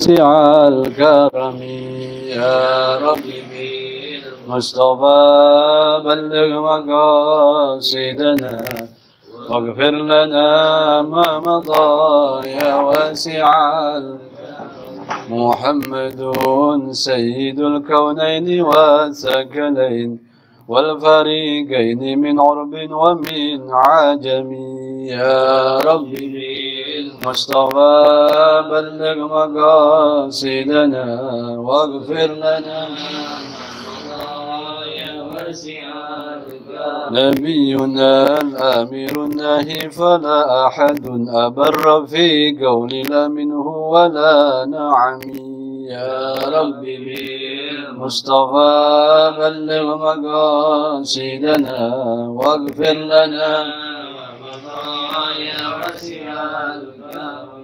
واسع الكرم يا ربي بالمصطفى بلغ مقاصدنا واغفر لنا ما مضى يا واسع محمد سيد الكونين والثقلين والفريقين من عرب ومن عجم يا ربي بالمصطفى بلغ مقاصدنا واغفر لنا يا واسع نبينا الآمر الناهي فلا أحد أبر في قول لا منه ولا نعم يا ربي بالمصطفى بلغ مقاصدنا واغفر لنا يا واسع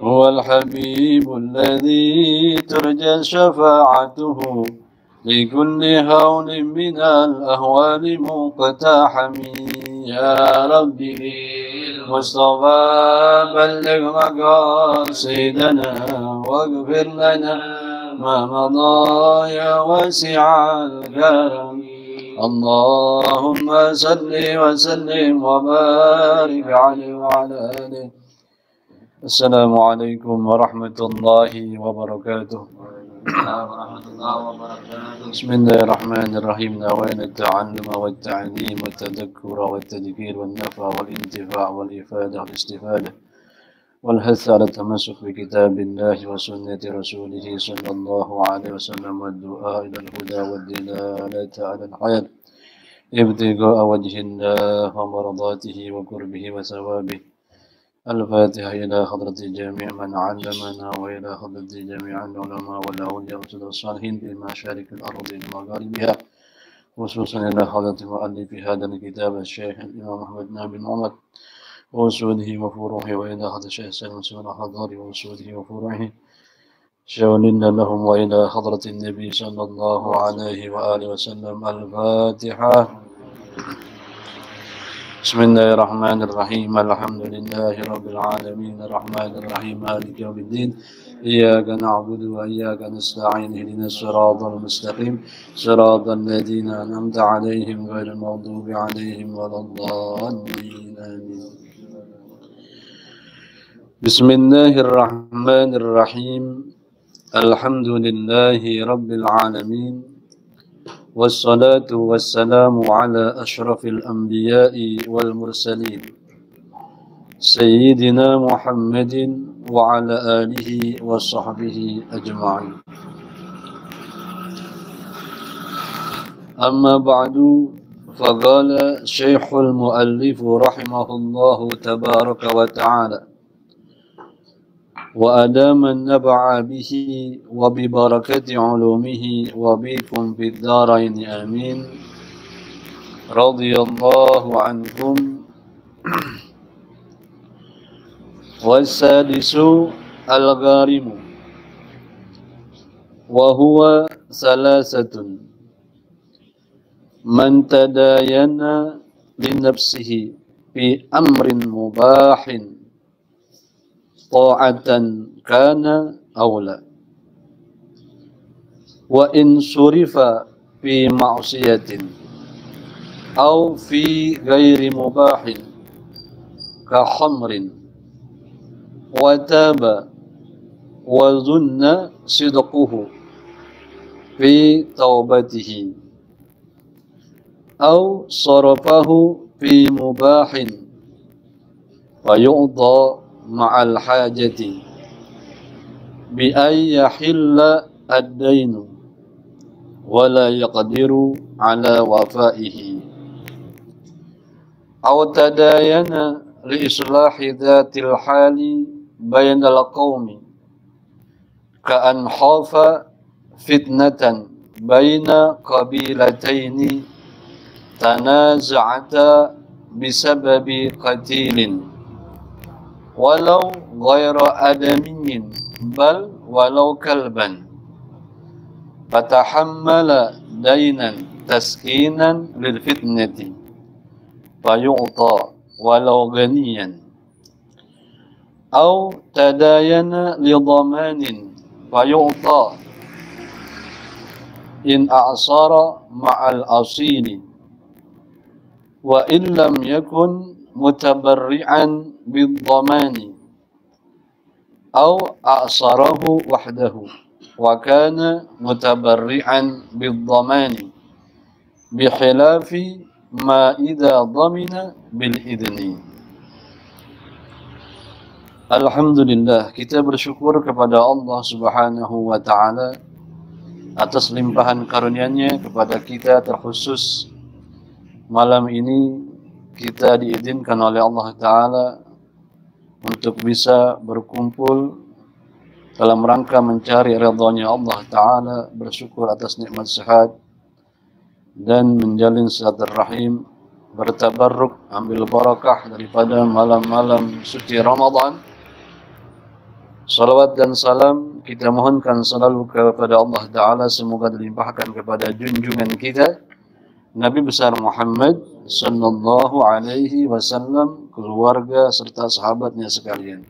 هو الحبيب الذي ترجى شفاعته لكل هول من الأهوال مقتحم يا ربي بالمصطفى بلغ مقاصدنا واغفر لنا ما مضى يا واسع الكرم اللهم صل وسلم وبارك عليه وعلى آله. السلام عليكم ورحمة الله وبركاته. بسم الله الرحمن الرحيم. نوينا التعلم والتعليم والتذكر والتذكير والنفع والانتفاع والإفادة والاستفادة والحث على التمسك بكتاب الله وسنة رسوله صلى الله عليه وسلم والدعاء إلى الهدى والدلالة على الحياة ابتغاء وجه الله ومرضاته وقربه وثوابه. الفاتحة إلى حضرة جميع من علمنا وإلى حضرة جميع العلماء والأولياء والصالحين في مشارق الأرض ومغاربها، خصوصا إلى حضرة مؤلف هذا الكتاب الشيخ الإمام أحمد بن عمر وأسوده وفروعه، وإلى حضرة الشيخ سلمان سمر حضاره وأسوده وفروعه شاولنا لهم، وإلى حضرة النبي صلى الله عليه وآله وسلم. الفاتحة. بسم الله الرحمن الرحيم. الحمد لله رب العالمين الرحمن الرحيم مالك يوم الدين إياك نعبد وإياك نستعين اهدنا الصراط المستقيم صراط الذين أنعمت عليهم غير المغضوب عليهم ولا الضالين آمين. بسم الله الرحمن الرحيم. الحمد لله رب العالمين والصلاة والسلام على أشرف الأنبياء والمرسلين سيدنا محمد وعلى آله وصحبه أجمعين. أما بعد، فقال شيخ المؤلف رحمه الله تبارك وتعالى: وأدام النبع به وببركة علومه وبكم في الدارين آمين. رضي الله عنكم. والسادس الغارم، وهو ثلاثة: من تداين لنفسه في أمر مباح طاعة كان أو لا، وإن صرف في معصية أو في غير مباح كخمر وتاب وظن صدقه في توبته أو صرفه في مباح ويقضى مع الحاجة بأن يحل الدين ولا يقدر على وفائه، أو تداين لإصلاح ذات الحال بين القوم كأن خاف فتنة بين قبيلتين تنازعتا بسبب قتيل ولو غير آدمي بل ولو كلبا، فتحمل دينا تسكينا للفتنة فيعطى ولو غنيا، أو تداين لضمان fayu'ta in a'sara ma'al asili wa in lam yakun mutabarri'an bid-dhamani aw a'sarahu wahdahu wa kana mutabarri'an bid-dhamani bikhilafi ma idza dhamina bil idni. Alhamdulillah, kita bersyukur kepada Allah Subhanahu wa taala atas limpahan karunia-Nya kepada kita, terkhusus malam ini kita diizinkan oleh Allah taala untuk bisa berkumpul dalam rangka mencari ridha-Nya Allah taala, bersyukur atas nikmat sehat dan menjalin silaturahim, bertabarruk, ambil barakah daripada malam-malam suci Ramadan. Salawat dan salam kita mohonkan selalu kepada Allah Ta'ala, semoga dilimpahkan kepada junjungan kita Nabi besar Muhammad sallallahu alaihi wasallam, keluarga serta sahabatnya sekalian.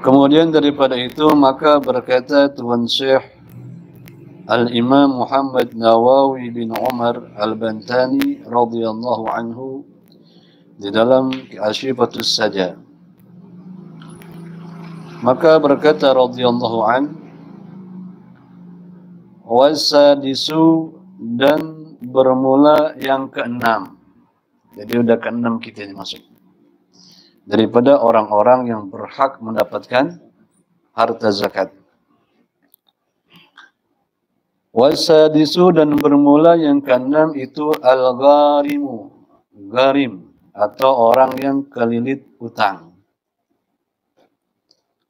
Kemudian daripada itu maka berkata Tuan Syekh Al-Imam Muhammad Nawawi bin Umar Al-Bantani radhiyallahu anhu di dalam Ashifatus Saja, maka berkata radhiyallahu an, wasadisu, dan bermula yang keenam. Jadi udah keenam kita ini masuk. Daripada orang-orang yang berhak mendapatkan harta zakat. Wasadisu, dan bermula yang keenam itu al-gharimu, gharim, atau orang yang kelilit hutang.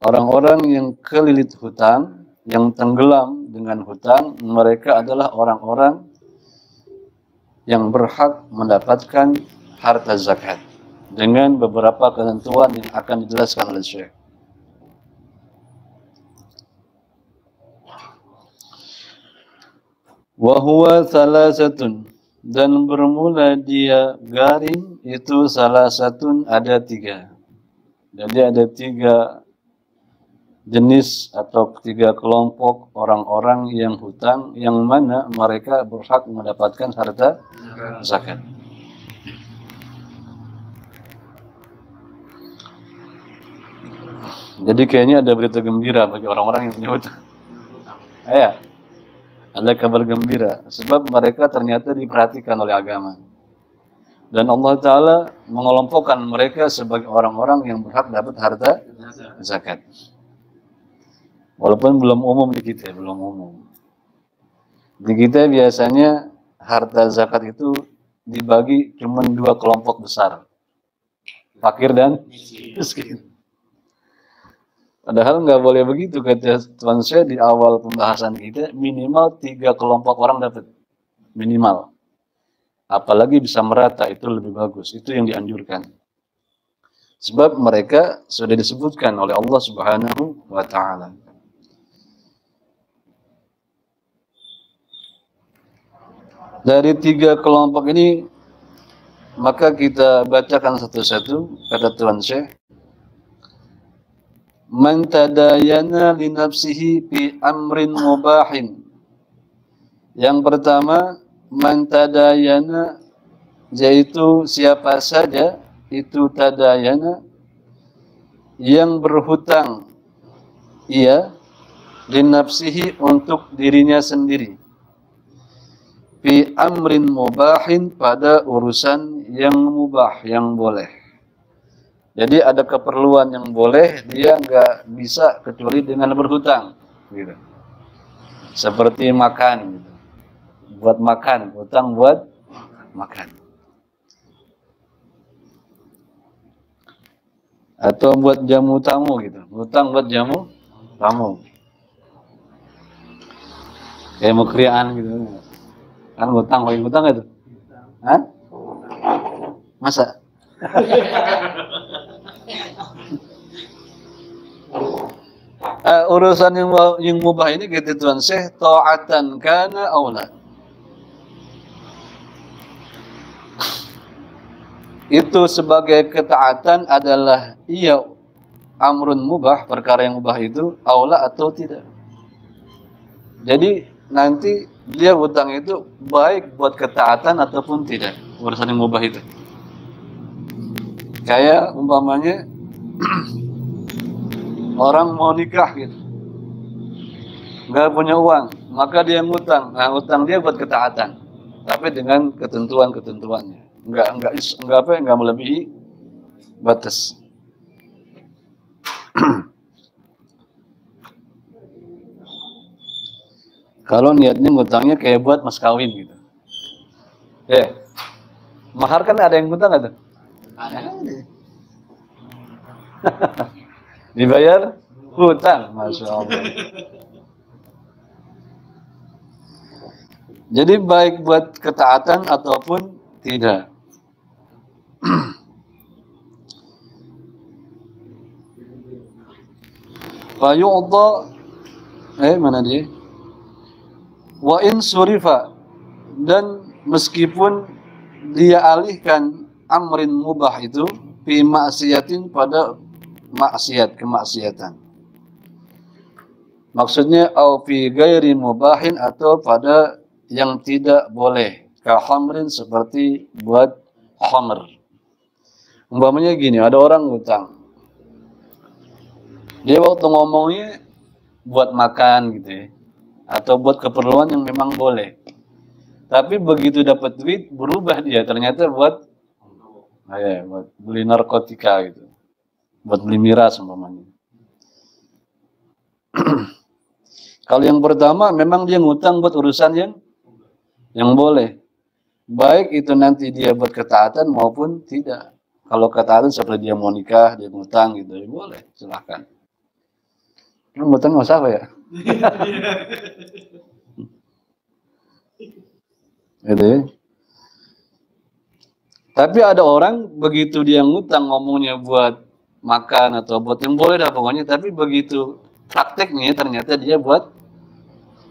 Orang-orang yang kelilit hutang, yang tenggelam dengan hutang, mereka adalah orang-orang yang berhak mendapatkan harta zakat dengan beberapa ketentuan yang akan dijelaskan oleh Syekh. Wa huwa thalathatun, dan bermula dia garim itu salah satu, ada tiga. Jadi ada tiga jenis atau tiga kelompok orang-orang yang hutang, yang mana mereka berhak mendapatkan harta zakat. Jadi kayaknya ada berita gembira bagi orang-orang yang punya hutang. Ya, ada kabar gembira, sebab mereka ternyata diperhatikan oleh agama. Dan Allah Ta'ala mengelompokkan mereka sebagai orang-orang yang berhak dapat harta zakat. Walaupun belum umum di kita, belum umum. Di kita biasanya harta zakat itu dibagi cuma dua kelompok besar, fakir dan miskin. Padahal nggak boleh begitu, kata Tuan Syekh di awal pembahasan kita, minimal tiga kelompok orang dapat, minimal. Apalagi bisa merata, itu lebih bagus, itu yang dianjurkan. Sebab mereka sudah disebutkan oleh Allah Subhanahu wa Ta'ala. Dari tiga kelompok ini, maka kita bacakan satu-satu, kata Tuan Syekh. Man tadayana li nafsihi fi amrin mubahin. Yang pertama, man tadayana, yaitu siapa saja itu tadayana yang berhutang ia li nafsihi, untuk dirinya sendiri, fi amrin mubahin, pada urusan yang mubah, yang boleh. Jadi ada keperluan yang boleh, dia nggak bisa kecuali dengan berhutang, gitu. Seperti makan, gitu. Buat makan, hutang buat makan. Atau buat jamu tamu, gitu. Hutang buat jamu tamu. Kayak mau kriaan gitu. Kan hutang, paling hutang itu? Hah? Masa? Urusan yang mubah ini, kata Tuan Syekh, ta'atan kana aula. Itu sebagai ketaatan adalah ia amrun mubah, perkara yang mubah itu aula atau tidak. Jadi nanti dia hutang itu baik buat ketaatan ataupun tidak, urusan yang mubah itu. Kayak umpamanya orang mau nikah gitu, nggak punya uang, maka dia ngutang. Nah, utang dia buat ketaatan, tapi dengan ketentuan-ketentuannya, nggak melebihi batas. Kalau niatnya ngutangnya kayak buat mas kawin gitu, mahar kan ada yang ngutang nggak tuh? Dibayar hutang, masya Allah. Jadi baik buat ketaatan ataupun tidak. Fayu'ta mana dia? Wa in surifa, dan meskipun dia alihkan amrin mubah itu fi maksiatin, pada maksiat, kemaksiatan. Maksudnya au fi ghairi mubahin, atau pada yang tidak boleh, ka khamrin, seperti buat khamr. Umpamanya gini, ada orang ngutang. Dia waktu ngomongnya buat makan gitu ya, atau buat keperluan yang memang boleh. Tapi begitu dapat duit berubah dia, ternyata buat beli narkotika gitu, buat beli miras umpamanya. Kalau yang pertama memang dia ngutang buat urusan yang boleh, baik itu nanti dia buat ketaatan maupun tidak. Kalau ketaatan seperti dia mau nikah, dia ngutang gitu, ya boleh, silahkan. Ngutang nggak apa ya? Gitu ya. Tapi ada orang begitu dia ngutang ngomongnya buat makan atau buat yang boleh dah pokoknya, tapi begitu prakteknya ternyata dia buat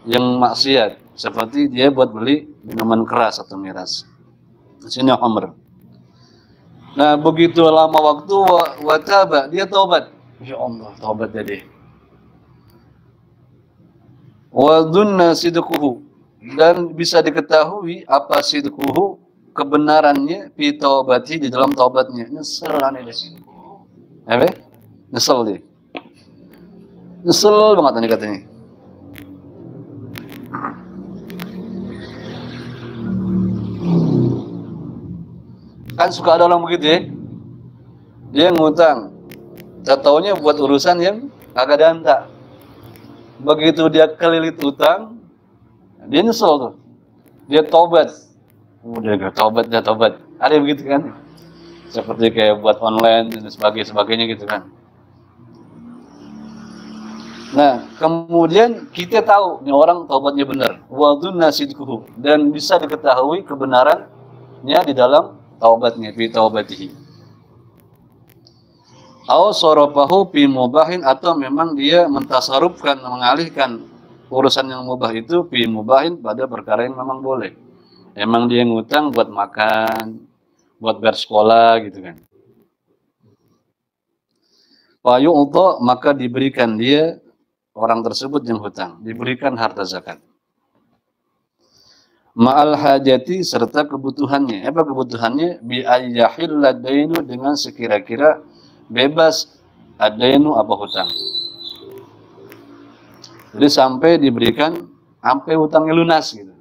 yang maksiat, seperti dia buat beli minuman keras atau miras. Sini khamr. Nah, begitu lama waktu wataba, dia taubat. Ya Allah, taubat jadi. Wa dzunna sidquhu, dan bisa diketahui apa sidquhu, kebenarannya, fi taubati, di dalam taubatnya. Nyesel aneh deh. Apa? Nyesel dia. Nyesel banget nih katanya. Kan suka ada orang begitu ya. Dia ngutang, taunya buat urusan yang agak danta. Begitu dia kelilit utang, dia nyesel tuh. Dia tobat. Udah gak tobat, dia tobat. Ada yang begitu kan? Seperti kayak buat online dan sebagainya gitu kan. Nah, kemudian kita tahu nih orang taubatnya benar. Wa dzunna sidquhu, dan bisa diketahui kebenarannya di dalam taubatnya, fi taubatihi. Aw sarafahu fi mubahin, atau memang dia mentasarufkan, mengalihkan urusan yang mubah itu fi mubahin, pada perkara yang memang boleh. Emang dia ngutang buat makan, buat bayar sekolah gitu kan. Wa yu'ta, maka diberikan dia, orang tersebut yang hutang, diberikan harta zakat. Ma'al hajati, serta kebutuhannya. Apa kebutuhannya? Bi ayyahilla dainu, dengan sekira-kira bebas adainu, apa hutang. Jadi sampai diberikan, sampai hutangnya lunas gitu.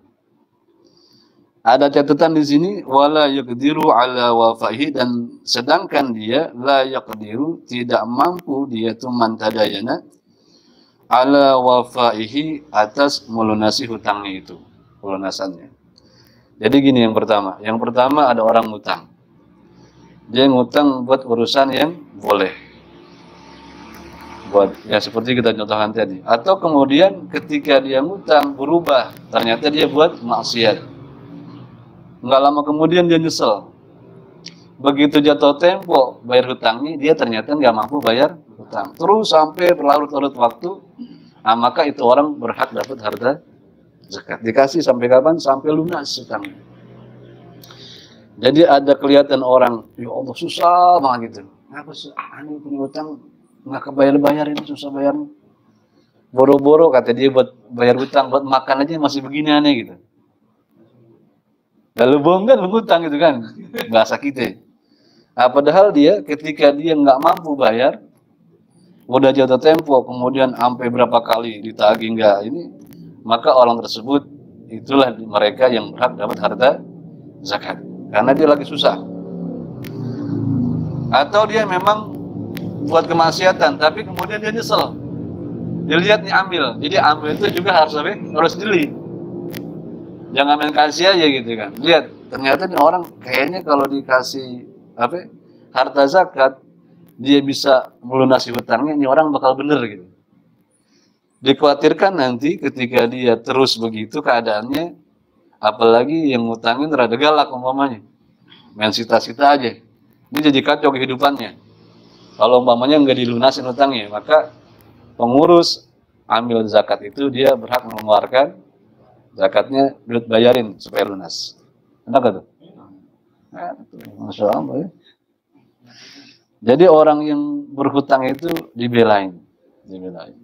Ada catatan di sini, wala yaqdiru ala wafahi, dan sedangkan dia la yaqdiru, tidak mampu dia tuh mantadayana ala wafaihi, atas melunasi hutangnya itu, pelunasannya. Jadi gini, yang pertama ada orang ngutang. Dia ngutang buat urusan yang boleh, buat ya seperti kita contohkan tadi. Atau kemudian ketika dia ngutang berubah, ternyata dia buat maksiat. Nggak lama kemudian dia nyesel. Begitu jatuh tempo bayar hutangnya, dia ternyata nggak mampu bayar hutang. Terus sampai berlarut-larut waktu, nah maka itu orang berhak dapat harta zakat. Dikasih sampai kapan? Sampai lunas hutangnya. Jadi ada kelihatan orang, ya Allah susah banget gitu. Aku aneh punya hutang, nggak kebayar-bayar ini, susah bayar. Boro-boro kata dia buat bayar utang, buat makan aja masih begini aneh gitu. Lalu bohong kan mengutang gitu kan, bahasa kita. Nah, padahal dia ketika dia nggak mampu bayar, udah jatuh tempo, kemudian sampai berapa kali ditagih nggak ini, maka orang tersebut itulah mereka yang berhak dapat harta zakat, karena dia lagi susah. Atau dia memang buat kemaksiatan, tapi kemudian dia nyesel. Dilihat nih ambil, jadi ambil itu juga harus jeli. Jangan main kasih aja gitu kan. Lihat, ternyata nih orang kayaknya kalau dikasih harta zakat, dia bisa melunasi hutangnya, ini orang bakal bener gitu. Dikhawatirkan nanti ketika dia terus begitu keadaannya, apalagi yang ngutangin rada galak umpamanya, main sita-sita aja, ini jadi kacau kehidupannya. Kalau umpamanya nggak dilunasin hutangnya, maka pengurus ambil zakat itu dia berhak mengeluarkan zakatnya, duit bayarin supaya lunas. Enak gak tuh? Nah, Masya Allah ya. Jadi orang yang berhutang itu dibelain.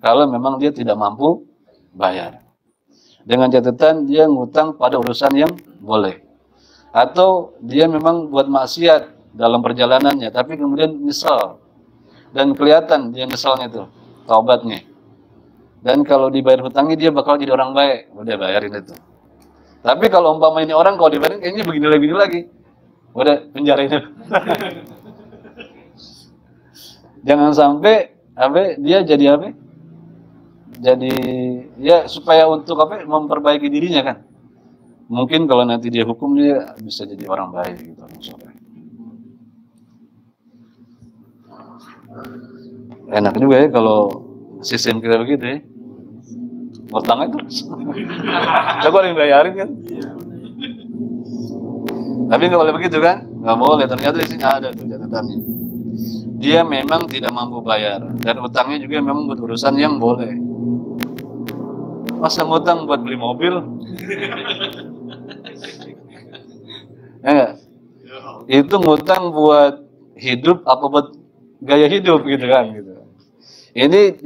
Kalau memang dia tidak mampu bayar. Dengan catatan dia ngutang pada urusan yang boleh. Atau dia memang buat maksiat dalam perjalanannya, tapi kemudian nyesal. Dan kelihatan dia nyesalnya tuh, taubatnya. Dan kalau dibayar hutangnya dia bakal jadi orang baik, udah bayarin itu. Tapi kalau umpama ini orang kalau dibayarin kayaknya begini lagi, udah penjarain itu. Jangan sampai dia jadi jadi ya supaya untuk memperbaiki dirinya kan. Mungkin kalau nanti dia hukum dia bisa jadi orang baik gitu. Enak juga ya kalau sistem kita begitu ya. Utangnya terus. Coba yang bayarin kan. Tapi nggak boleh begitu kan? Nggak boleh. Ternyata di sini ada tuh catatannya. Dia memang tidak mampu bayar dan utangnya juga memang buat urusan yang boleh. Masa ngutang buat beli mobil? Ya, itu ngutang buat hidup apa buat gaya hidup gitu kan gitu. Ini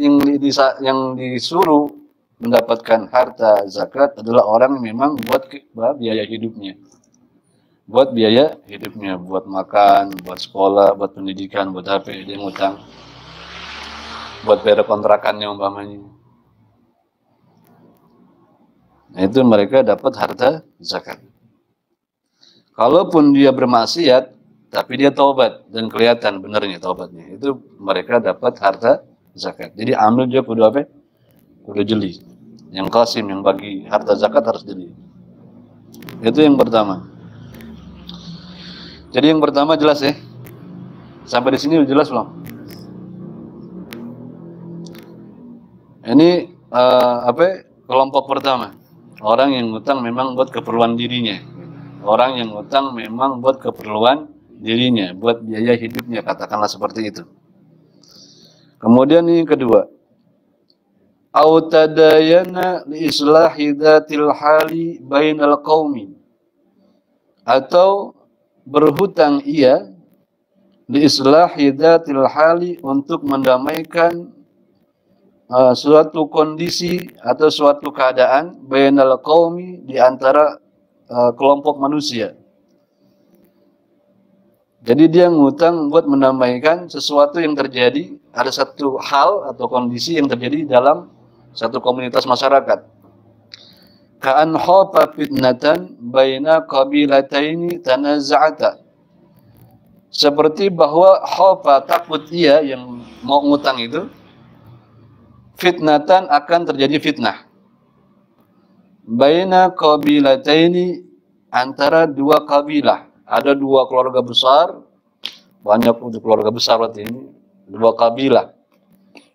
yang disuruh mendapatkan harta zakat adalah orang yang memang buat biaya hidupnya. Buat biaya hidupnya, buat makan, buat sekolah, buat pendidikan, buat apa dia ngutang. Buat bayar kontrakannya umpamanya. Nah, itu mereka dapat harta zakat. Kalaupun dia bermaksiat, tapi dia taubat dan kelihatan benernya taubatnya, itu mereka dapat harta zakat. Jadi ambil dia kudu jeli. Yang qasim, yang bagi harta zakat harus jeli. Itu yang pertama. Jadi yang pertama jelas ya. Sampai di sini jelas belum? Ini kelompok pertama. Orang yang ngutang memang buat keperluan dirinya. Orang yang ngutang memang buat keperluan dirinya, buat biaya hidupnya, katakanlah seperti itu. Kemudian yang kedua, au tadayana li islahi dzatil hali bainal qaumi, atau berhutang ia li islahi dzatil hali untuk mendamaikan suatu kondisi atau suatu keadaan bainal qaumi di antara kelompok manusia. Jadi dia ngutang buat mendamaikan sesuatu yang terjadi, ada satu hal atau kondisi yang terjadi dalam satu komunitas masyarakat. Ka'an khafa fitnatan baina qabilataini tanaza'ata. Seperti bahwa khafa, takut ia yang mau ngutang itu, fitnatan akan terjadi fitnah. Baina qabilataini, antara dua kabilah. Ada dua keluarga besar, banyak untuk keluarga besar berarti ini, dua kabilah.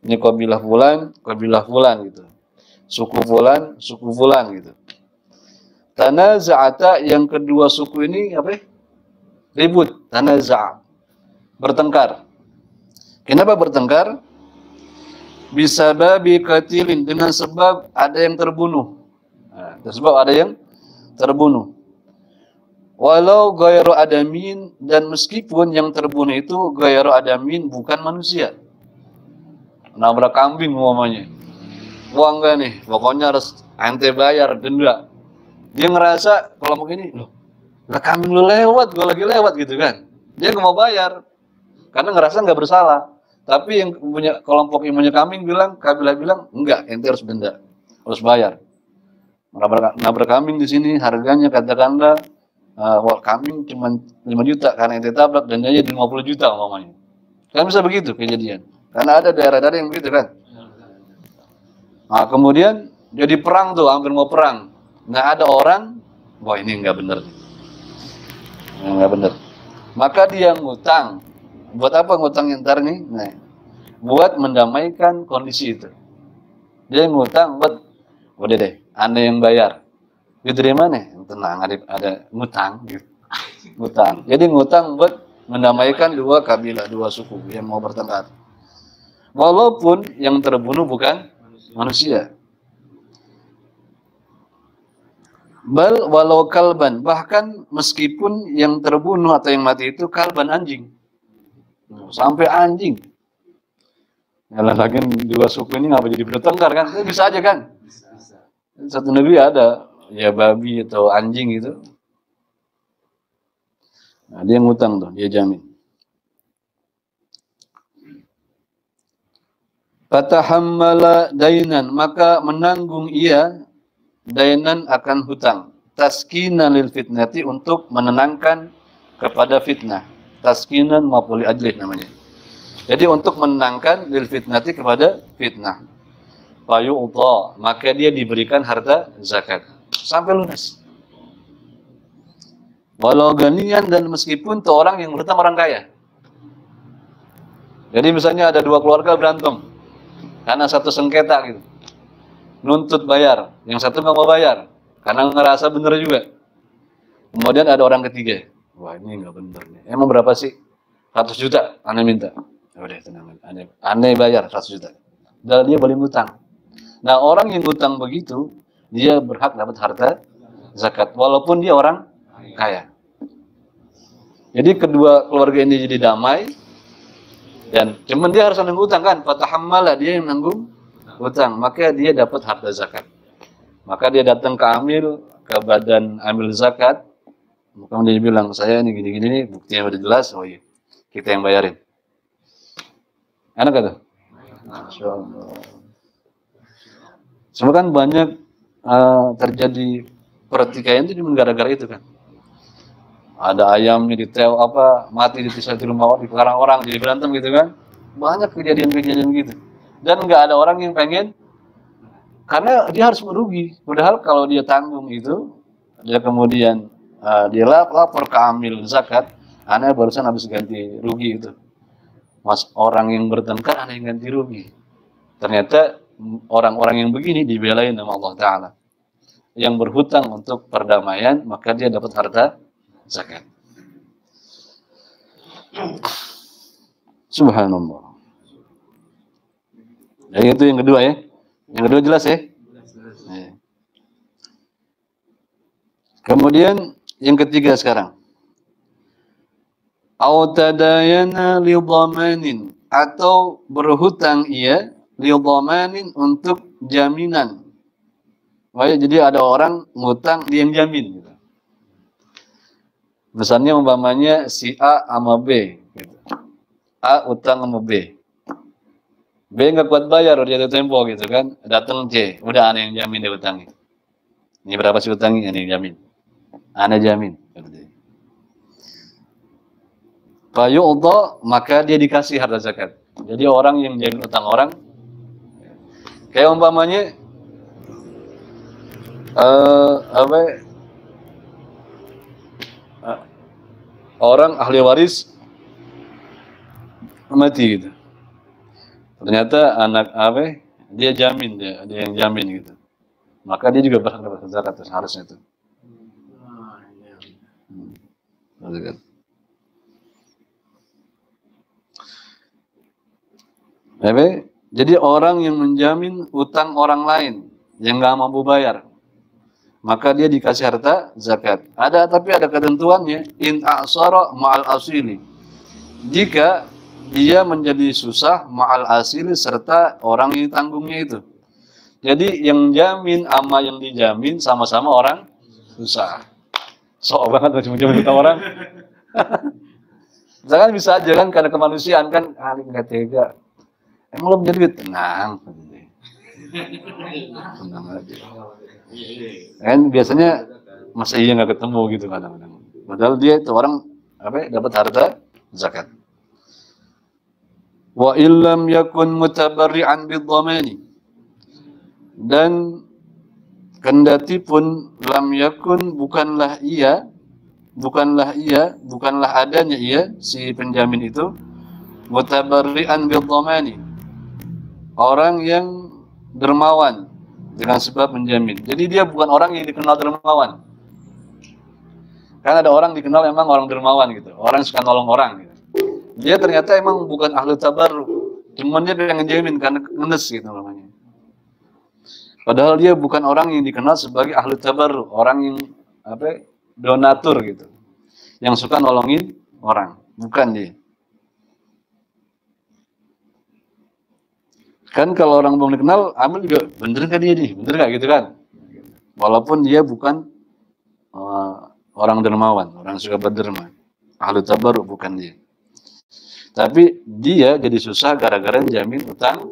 Ini kabilah fulan gitu. Suku fulan gitu. Tanaza'ata, yang kedua suku ini ribut, tanaza', bertengkar. Kenapa bertengkar? Bisa babi qatilin, dengan sebab ada yang terbunuh. Nah, sebab ada yang terbunuh. Walau ghairu adamin, dan meskipun yang terbunuh itu ghairu adamin, bukan manusia. nabrak kambing umpamanya. Wah enggak nih, pokoknya harus ente bayar denda. Dia ngerasa kelompok ini, loh, lah kambing lu lewat, gua lagi lewat gitu kan. Dia nggak mau bayar karena ngerasa nggak bersalah. Tapi yang punya kelompok yang punya kambing bilang, kabilah bilang, enggak, ente harus denda, harus bayar. Nabrak kambing di sini harganya katakanlah kambing cuma 5 juta karena ente tabrak, dendanya 50 juta umpamanya. Kan bisa begitu kejadian. Karena ada daerah-daerah yang begitu kan. Nah, kemudian jadi perang tuh, hampir mau perang. Nah, ada orang, wah ini nggak bener. Nggak bener. Maka dia ngutang. Buat apa ngutang ntar nih? Nah, buat mendamaikan kondisi itu. Dia ngutang buat, udah deh, anda yang bayar. Itu dari mana? Tenang, ada ngutang. Gitu. Ngutang. Jadi ngutang buat mendamaikan dua kabilah, dua suku yang mau bertengkar. Walaupun yang terbunuh bukan manusia. Bal walau kalban, bahkan meskipun yang terbunuh atau yang mati itu kalban, anjing. Sampai anjing. Ya lagi dua suku ini ngapa jadi bertengkar kan? Bisa aja kan? Satu negeri ada ya babi atau anjing gitu. Nah, dia ngutang tuh, dia jamin. Fatahammala dainan, maka menanggung ia dainan akan hutang. Taskinan lil fitnati, untuk menenangkan kepada fitnah. Taskinan maf'ul ajlih namanya. Jadi untuk menenangkan lil fitnati, kepada fitnah. Fayu'ta, maka dia diberikan harta zakat sampai lunas. Walau ganian, dan meskipun tuh orang yang berhutang orang kaya. Jadi misalnya ada dua keluarga berantem karena satu sengketa gitu, nuntut bayar, yang satu nggak mau bayar karena ngerasa bener juga. Kemudian ada orang ketiga, wah ini nggak bener nih. Emang berapa sih? 100 juta, aneh minta. Ya udah tenang, aneh bayar 100 juta. Dan dia boleh ngutang. Nah, orang yang ngutang begitu, dia berhak dapat harta zakat walaupun dia orang kaya. Jadi kedua keluarga ini jadi damai, dan cuman dia harus nanggung utang kan, fatahammala, dia yang nanggung utang, maka dia dapat harta zakat. Maka dia datang ke amil, ke badan amil zakat, kemudian dia bilang, saya ini gini-gini nih, buktinya udah jelas, oh iya, kita yang bayarin. Enak kata? Masya Allah. Semua kan banyak terjadi pertikaian itu cuma gara-gara itu kan. Ada ayamnya mati di rumah, di karang orang, jadi berantem gitu kan. Banyak kejadian-kejadian gitu. Dan nggak ada orang yang pengen, karena dia harus merugi. Padahal kalau dia tanggung itu, dia kemudian dia lapor ke amil zakat, aneh barusan habis ganti rugi itu. Mas, orang yang bertengkar, aneh yang ganti rugi. Ternyata orang-orang yang begini dibelain sama Allah Ta'ala. Yang berhutang untuk perdamaian, maka dia dapat harta zakat. Subhanallah. Jadi itu yang kedua ya. Yang kedua jelas ya. Kemudian yang ketiga sekarang. Au tadayana li dhamanin, atau berhutang ia li dhamanin, untuk jaminan. Jadi ada orang ngutang, dia yang jamin gitu. Misalnya umpamanya si A sama B gitu. A utang sama B. B nggak kuat bayar, udah jatuh tempo gitu kan. Datang C, udah aneh yang jamin dia utangnya. Ini berapa sih utangnya, aneh yang jamin. Aneh jamin. Fayu'ta, maka dia dikasih harta zakat. Jadi orang yang jamin utang orang, kayak umpamanya orang ahli waris mati gitu. Ternyata anak dia jamin, dia yang jamin gitu. Maka dia juga berhak dapat zakat, harusnya itu. Jadi orang yang menjamin utang orang lain yang nggak mampu bayar, maka dia dikasih harta zakat. Tapi ada ketentuannya, in a'sara ma'al asili. Jika dia menjadi susah ma'al asili serta orang yang tanggungnya itu. Jadi yang jamin sama yang dijamin sama-sama orang susah. Sok banget cuma-cuma kita orang. Misalkan bisa aja kan karena kemanusiaan kan, nggak tega. Emang lo punya duit? Tenang. Tenang aja. Kan biasanya masa iya nggak ketemu gitu kadang-kadang. Padahal dia itu orang dapat harta zakat. Wa illam yakun mutabarri'an bidhamani. Dan kendati pun lam yakun bukanlah adanya ia si penjamin itu mutabarri'an bidhamani, orang yang dermawan dengan sebab menjamin. Jadi dia bukan orang yang dikenal dermawan. Kan ada orang dikenal memang orang dermawan gitu, orang suka nolong orang gitu. Dia ternyata emang bukan ahli tabarruk, cuman dia pengen jamin karena ngenes gitu namanya. Padahal dia bukan orang yang dikenal sebagai ahli tabarruk, orang yang donatur gitu, yang suka nolongin orang, bukan dia. Kan kalau orang belum dikenal, ambil juga bener kan dia nih, bener gak gitu kan? Walaupun dia bukan orang dermawan, orang suka berderma, ahli tabarruk bukan dia. Tapi dia jadi susah gara-gara jamin utang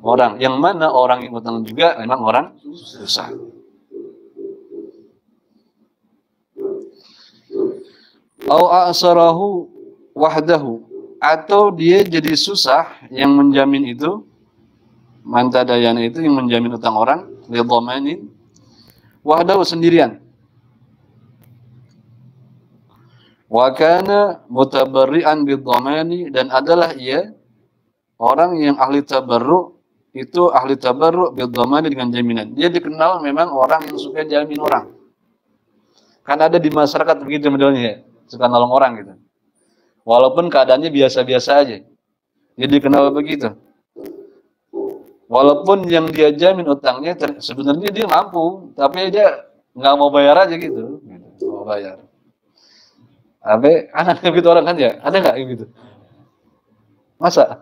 orang. Yang mana orang yang utang juga memang orang susah. Au a'sarahu wahdahu, atau dia jadi susah yang menjamin itu, mantadayana itu yang menjamin utang orang, lidhamanin wahdahu sendirian. Wa kana mutabarri'an bidhamani, dan adalah ia orang yang ahli tabarruk, itu ahli tabarruk bidhamani dengan jaminan. Dia dikenal memang orang yang suka jamin orang. Kan ada di masyarakat begitu modelnya ya, suka nolong orang gitu. Walaupun keadaannya biasa-biasa aja. Dia dikenal begitu. Walaupun yang dia jamin utangnya sebenarnya dia mampu, tapi dia nggak mau bayar aja gitu. Nggak mau bayar. Anaknya begitu orang kan ya? Ada nggak gitu? Masa?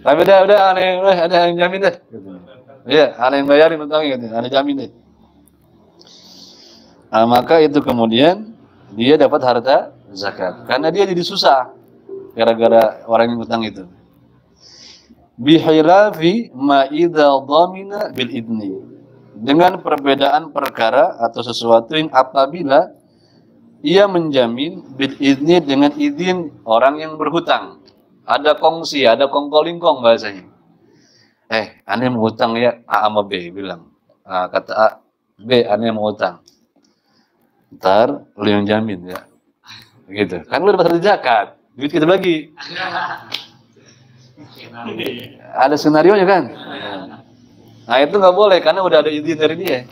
Tapi udah ada yang jamin deh. Iya, ada yang bayarin utangnya gitu, ada jamin deh. Nah, maka itu kemudian dia dapat harta zakat karena dia jadi susah gara-gara orang yang utang itu. Bihilafi ma idza dhamina bil idni, dengan perbedaan perkara atau sesuatu yang apabila ia menjamin bil idni dengan izin orang yang berhutang. Ada kongsi, ada kongkolingkong bahasanya. Aneh mau hutang ya, A sama B bilang. Kata A, B, aneh mau hutang. Ntar lu yang jamin ya. Gitu. Kan lu dapat zakat, duit kita bagi. Ada senarionya kan? Nah itu nggak boleh karena udah ada izin dari dia.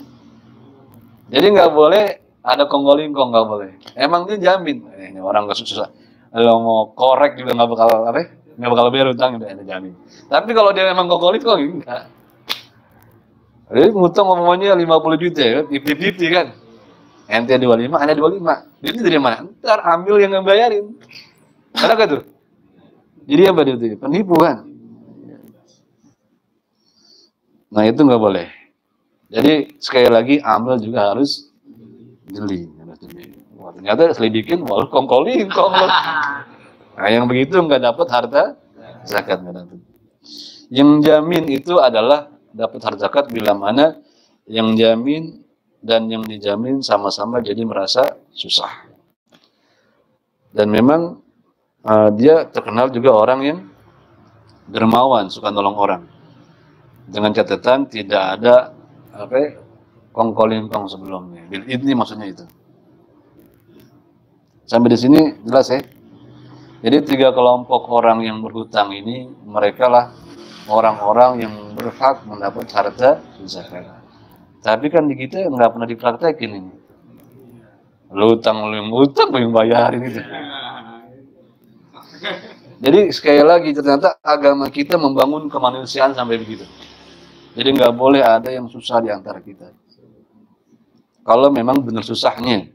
Jadi nggak boleh ada kongkolingkong, nggak boleh. Emang dia jamin. Ini orang nggak susah. Kalau mau korek juga nggak bakal bayar utang, udah ada jamin. Tapi kalau dia memang kongkolingkong enggak. Jadi ngutang ngomongnya 50 juta ya, 50-50 kan. Ente 25, Anda 25. Duitnya dari mana? Ntar ambil yang ngebayarin. Ada nggak tuh? Jadi apa itu? Penipu kan? Nah itu nggak boleh. Jadi sekali lagi ambil juga harus jeli. Wah, ternyata selidikin walau kongkolingkong. Nah yang begitu nggak dapat harta zakat, nggak dapat. Yang jamin itu adalah dapat harta zakat bila mana yang jamin dan yang dijamin sama-sama jadi merasa susah. Dan memang dia terkenal juga orang yang dermawan, suka nolong orang. Dengan catatan tidak ada kongkolingkong sebelumnya. Bil idni maksudnya itu. Sampai di sini jelas ya. Jadi 3 kelompok orang yang berhutang ini, mereka lah orang-orang yang berhak mendapat harta zakat. Tapi kan di kita nggak pernah dipraktekin ini. Lu yang utang, lu yang bayarin itu. Jadi sekali lagi ternyata agama kita membangun kemanusiaan sampai begitu. Jadi nggak boleh ada yang susah di antara kita. Kalau memang benar susahnya.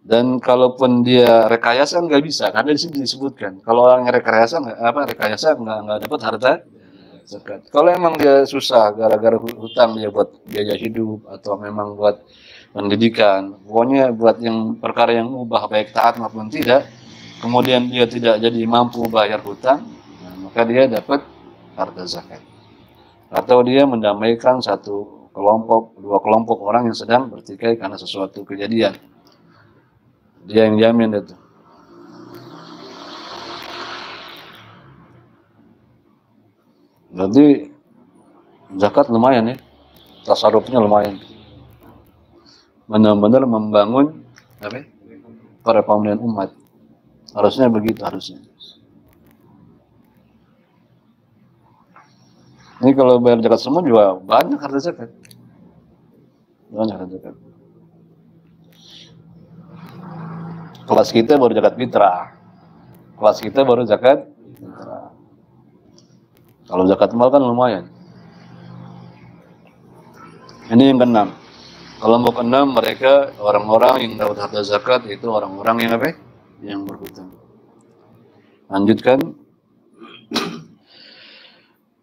Dan kalaupun dia rekayasa nggak bisa, karena di sini disebutkan kalau orang yang rekayasa nggak dapat harta zakat. Kalau emang dia susah gara-gara hutang dia buat biaya hidup atau memang buat pendidikan, pokoknya buat yang perkara yang mubah baik taat maupun tidak, kemudian dia tidak jadi mampu bayar hutang, nah, maka dia dapat harta zakat. Atau dia mendamaikan satu kelompok, dua kelompok orang yang sedang bertikai karena sesuatu kejadian. Dia yang jamin itu. Jadi zakat lumayan ya, tasarrufnya lumayan. Benar-benar membangun apa? Perekonomian umat. Harusnya begitu harusnya. Ini kalau bayar zakat semua juga banyak harta zakat. Banyak harta zakat. Kelas kita baru zakat fitrah. Kelas kita baru zakat fitrah. Kalau zakat mal kan lumayan. Ini yang keenam. Kelompok keenam mereka orang-orang yang dapat harta zakat itu orang-orang yang apa? Yang berhutang. Lanjutkan.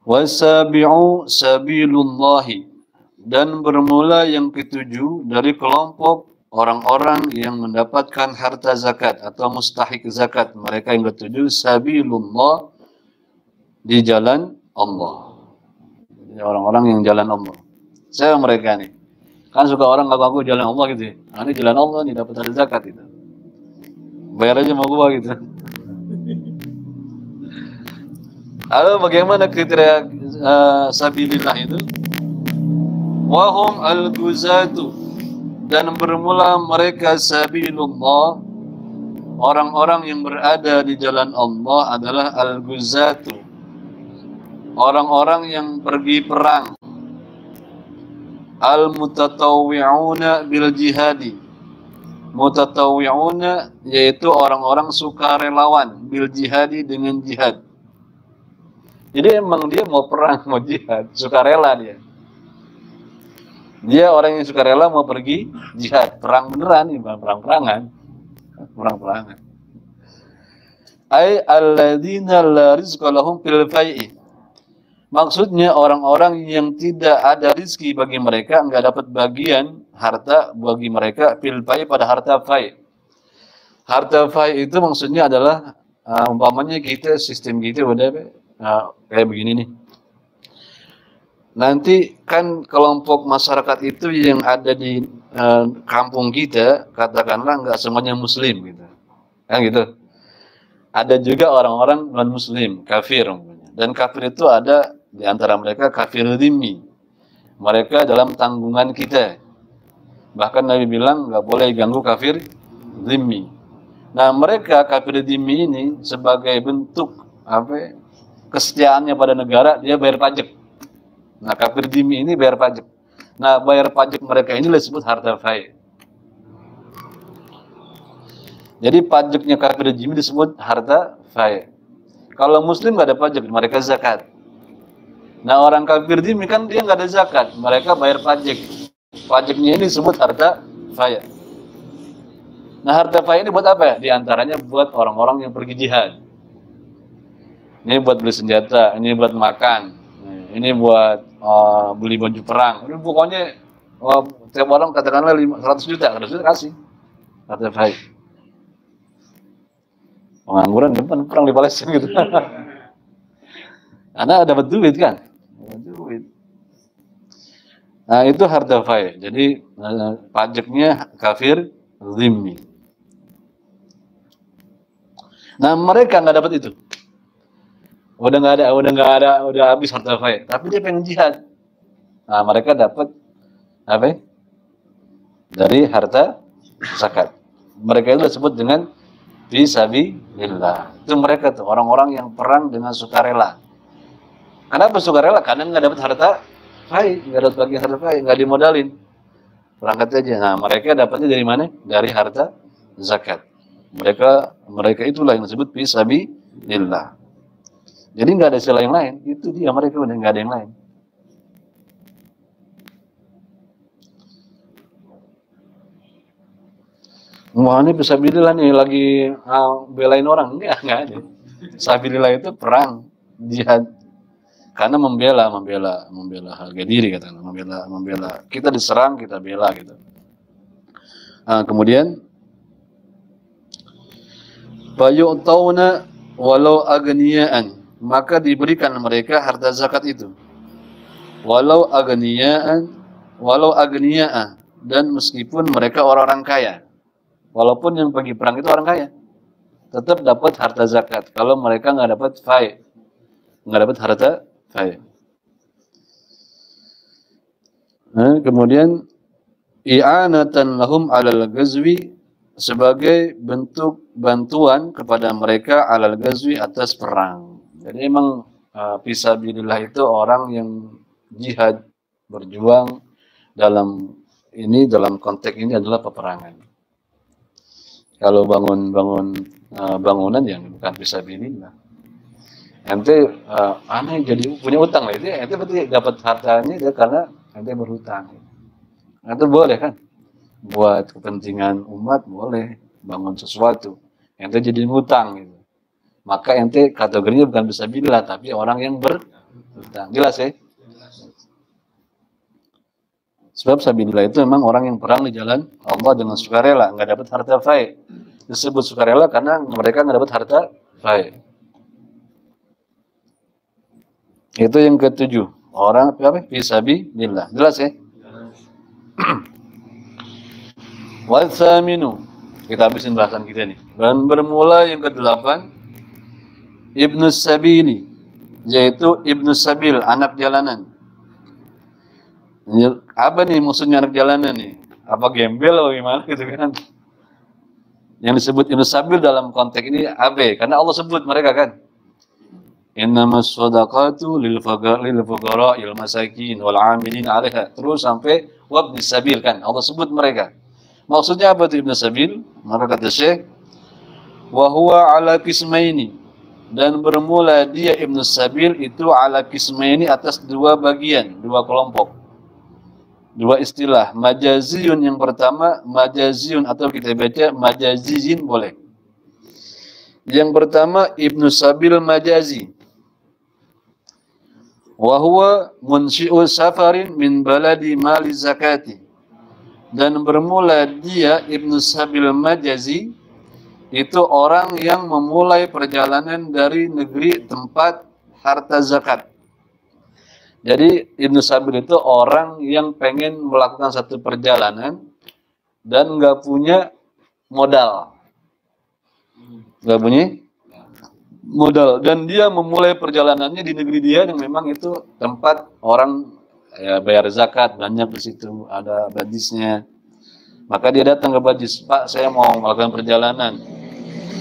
Wasabi'u sabilullahi, dan bermula yang ketujuh dari kelompok orang-orang yang mendapatkan harta zakat atau mustahik zakat. Mereka yang ketujuh sabilullah, di jalan Allah. Orang-orang yang jalan Allah. Saya mereka nih. Kan suka orang ngaku-ngaku jalan Allah gitu ya. Nah, ini jalan Allah nih dapat harta zakat gitu. Bayar aja sama gua gitu. Lalu bagaimana kriteria sabilillah itu? Wahum al-guzatu, dan bermula mereka sabilullah, orang-orang yang berada di jalan Allah adalah al-guzatu, orang-orang yang pergi perang. Al-mutatawwi'una bil jihadi, mutatawwi'una yaitu orang-orang sukarelawan, bil jihadi dengan jihad. Jadi emang dia mau perang, mau jihad, sukarela dia. Dia orang yang sukarela mau pergi jihad, perang beneran, bukan perang-perangan. Perang-perangan. Ai alladzina la rizqa lahum fil fai'i. Maksudnya orang-orang yang tidak ada rizki bagi mereka, enggak dapat bagian harta bagi mereka fil fai'i, pada harta fai'. Harta fai' itu maksudnya adalah umpamanya kita sistem kita udah kayak begini nih. Nanti kan kelompok masyarakat itu yang ada di kampung kita, katakanlah nggak semuanya muslim gitu. Kan gitu. Ada juga orang-orang non-muslim, kafir. Dan kafir itu ada di antara mereka kafir dhimmi. Mereka dalam tanggungan kita. Bahkan Nabi bilang nggak boleh ganggu kafir dhimmi. Nah, mereka kafir dhimmi ini sebagai bentuk kesetiaannya pada negara, dia bayar pajak. Nah, kafir dhimmi ini bayar pajak. Nah, bayar pajak mereka ini disebut harta fai'. Jadi pajaknya kafir dhimmi disebut harta fai'. Kalau muslim nggak ada pajak, mereka zakat. Nah, orang kafir dhimmi kan dia nggak ada zakat, mereka bayar pajak. Pajaknya ini disebut harta fai'. Nah, harta fai' ini buat apa ya? Di antaranya buat orang-orang yang pergi jihad. Ini buat beli senjata, ini buat makan, ini buat beli baju perang. Ini pokoknya tiap orang katakanlah 100 juta, 100 juta kasih. Harta fai'. Pengangguran depan perang di Palestina gitu. Karena dapat duit kan. Dapat duit. Nah, itu harta fai'. Jadi pajaknya kafir dhimmi. Nah, mereka nggak dapat itu. Udah habis harta fai'. Tapi dia pengen jihad. Nah, mereka dapat apa? Dari harta zakat. Mereka itu disebut dengan fisabilillah. Itu mereka tuh orang-orang yang perang dengan sukarela. Kenapa sukarela? Karena nggak dapat harta fai', nggak dapat bagian harta fai', nggak dimodalin. Berangkat aja. Nah, mereka dapatnya dari mana? Dari harta zakat. Mereka itulah yang disebut fisabilillah. Jadi nggak ada istilah yang lain. Itu dia, mereka udah nggak ada yang lain. Wah ini fisabilillah nih lagi belain orang, enggak ada. Fisabilillah itu perang, jihad, karena membela harga diri katakan, membela kita diserang kita bela gitu. Kemudian fayu'tauna walau aghniyaan, maka diberikan mereka harta zakat itu. Walau aghniya'ah, dan meskipun mereka orang-orang kaya. Walaupun yang pergi perang itu orang kaya, tetap dapat harta zakat. Kalau mereka nggak dapat fai, nggak dapat harta fai. Kemudian i'anatan lahum 'alal ghazwi, sebagai bentuk bantuan kepada mereka 'alal ghazwi, atas perang. Jadi emang fisabilillah itu orang yang jihad, berjuang dalam konteks ini adalah peperangan. Kalau bangun bangunan yang bukan fisabilillah, ente aneh jadi punya utang lah, itu ente berarti dapat hartanya dia karena ente berhutang. Itu boleh kan? Buat kepentingan umat boleh bangun sesuatu, ente jadi ngutang gitu. Maka ente kategorinya bukan fisabilillah tapi orang yang berhutang. Jelas ya? Sebab sabilillah itu memang orang yang perang di jalan Allah dengan sukarela, nggak dapat harta fai. Disebut sukarela karena mereka nggak dapat harta fai. Itu yang ketujuh, orang apa? Fisabilillah. Jelas ya? Wal thaminu, kita habisin bahasan kita nih. Dan bermula yang kedelapan, Ibnu Sabili, yaitu Ibnu Sabil, anak jalanan. Apa nih maksudnya anak jalanan nih? Apa gembel atau gimana gitu kan? Yang disebut Ibnu Sabil dalam konteks ini AB, karena Allah sebut mereka kan. Innamas shadaqatu lil fuqara wal masakin wal 'amilin 'alaiha. Terus sampai wabnis sabil kan. Allah sebut mereka. Maksudnya apa itu Ibnu Sabil? Maka kata Syekh, wa huwa 'ala qismaini, dan bermula dia Ibnu Sabil itu 'ala qismaini, atas dua bagian, dua kelompok. Dua istilah, majaziyun yang pertama, majaziyun atau kita baca majazizin boleh. Yang pertama Ibnu Sabil majazi. Wa huwa munsyi'u safarin min baladi mali zakati. Dan bermula dia Ibnu Sabil majazi itu orang yang memulai perjalanan dari negeri tempat harta zakat. Jadi Ibnu Sabil itu orang yang pengen melakukan satu perjalanan dan nggak punya modal, dan dia memulai perjalanannya di negeri dia yang memang itu tempat orang ya, bayar zakat banyak di situ, ada bajisnya. Maka dia datang ke bajis, Pak, saya mau melakukan perjalanan.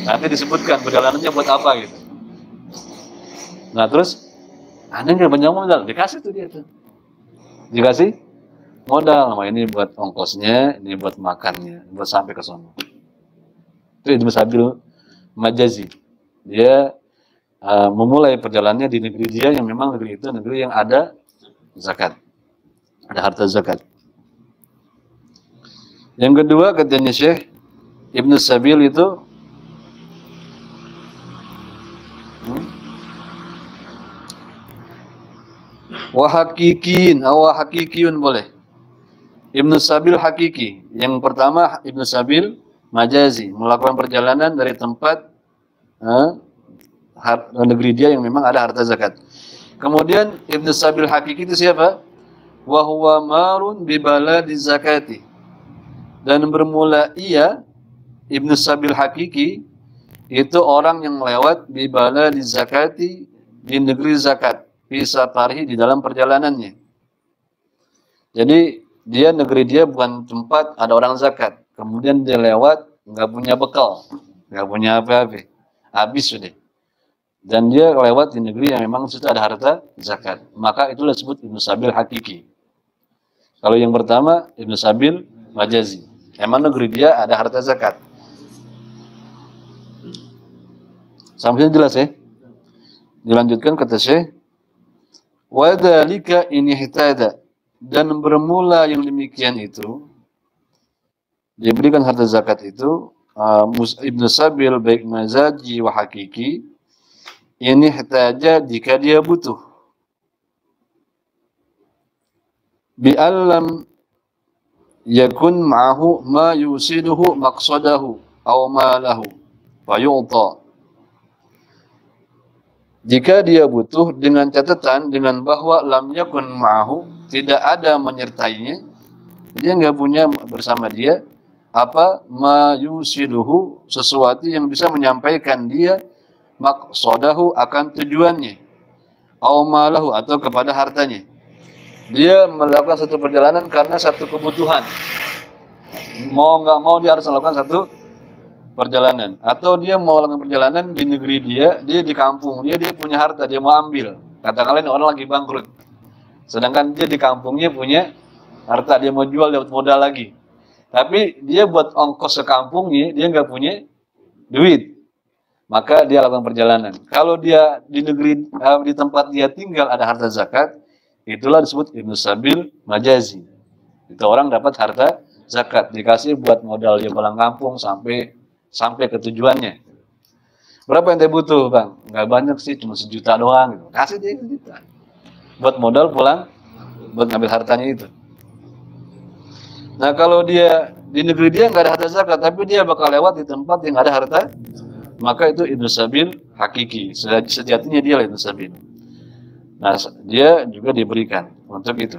Nanti disebutkan perjalanannya buat apa gitu. Nah terus Anda nggak punya modal, dikasih tuh dia tuh. Dikasih modal, nama ini buat ongkosnya, ini buat makannya, buat sampai ke sana. Itu Ibnu Sabil majazi. Dia memulai perjalanannya di negeri dia yang memang negeri itu negeri yang ada zakat, ada harta zakat. Yang kedua katanya Syekh, Ibnu Sabil itu hakikiyun boleh. Ibnu Sabil hakiki. Yang pertama Ibnu Sabil majazi, melakukan perjalanan dari tempat negeri dia yang memang ada harta zakat. Kemudian Ibnu Sabil hakiki itu siapa? Wa huwa marun bi baladi zakati. Dan bermula ia Ibnu Sabil hakiki itu orang yang lewat bi baladi zakati, di negeri zakat. Bisa parhi di dalam perjalanannya. Jadi dia negeri dia bukan tempat ada orang zakat. Kemudian dia lewat nggak punya bekal, nggak punya apa-apa, habis sudah. Dan dia lewat di negeri yang memang sudah ada harta zakat. Maka itulah disebut Ibnu Sabil hakiki. Kalau yang pertama Ibnu Sabil majazi. Emang negeri dia ada harta zakat. Sampai jelas ya? Dilanjutkan kata Syekh, wadhalika in ihtada, dan bermula yang demikian itu diberikan harta zakat itu Ibnu Sabil baik mazaji wa hakiki ini ihtaja jika dia butuh bi'allam yakun ma'ahu ma yusiluhu maqsadahu aw malahu wa yu'ta. Jika dia butuh dengan catatan dengan bahwa lam yakun ma'ahu tidak ada menyertainya, dia nggak punya bersama dia apa ma yusiluhu sesuatu yang bisa menyampaikan dia maqsadahu akan tujuannya aw malahu atau kepada hartanya. Dia melakukan satu perjalanan karena satu kebutuhan. Mau nggak mau dia harus melakukan satu perjalanan. Atau dia mau melakukan perjalanan di negeri dia di kampung dia punya harta, dia mau ambil. Katakanlah orang lagi bangkrut. Sedangkan dia di kampungnya punya harta, dia mau jual dapat modal lagi. Tapi dia buat ongkos ke kampungnya, dia nggak punya duit. Maka dia lakukan perjalanan. Kalau dia di negeri di tempat dia tinggal ada harta zakat, itulah disebut Ibnu Sabil majazi. Itu orang dapat harta zakat dikasih buat modal dia pulang kampung sampai ke tujuannya. Berapa yang dia butuh, Bang? Nggak banyak sih, cuma 1 juta doang gitu. Kasih dia 1 juta. Buat modal pulang buat ngambil hartanya itu. Nah, kalau dia di negeri dia nggak ada harta zakat, tapi dia bakal lewat di tempat yang ada harta, maka itu Ibnu Sabil hakiki. Sejatinya dia Ibnu Sabil. Nah, dia juga diberikan untuk itu.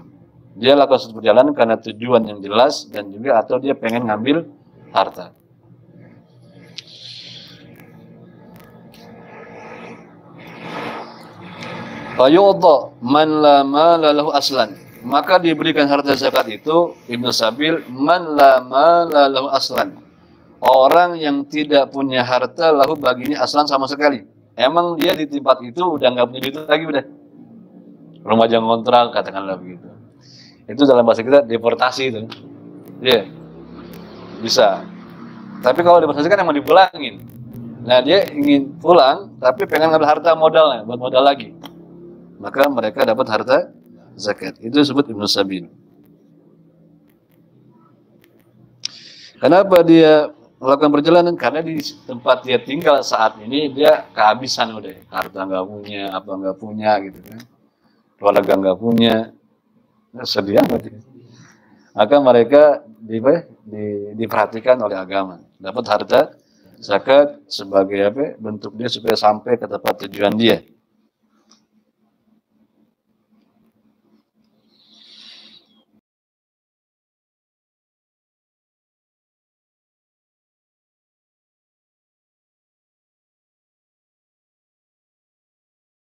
Dia lakukan suatu perjalanan karena tujuan yang jelas dan juga atau dia pengen ngambil harta. Fayu'ta man la mala lahu aslan. Maka diberikan harta zakat itu Ibnu Sabil man la mala lahu aslan. Orang yang tidak punya harta lahu baginya aslan sama sekali. Emang dia di tempat itu udah nggak punya duit lagi udah. Rumah jangan kontrak katakanlah begitu. Itu dalam bahasa kita deportasi itu. Iya. Bisa. Tapi kalau deportasi kan emang dipulangin. Nah, dia ingin pulang tapi pengen ngambil harta modalnya buat modal lagi. Maka mereka dapat harta zakat. Itu disebut Ibnu Sabil. Kenapa dia melakukan perjalanan? Karena di tempat dia tinggal saat ini dia kehabisan udah. Harta nggak punya, apa nggak punya gitu kan. Keluarga nggak punya. Sedih amat. Maka mereka diperhatikan oleh agama. Dapat harta zakat sebagai apa? Bentuk dia supaya sampai ke tempat tujuan dia.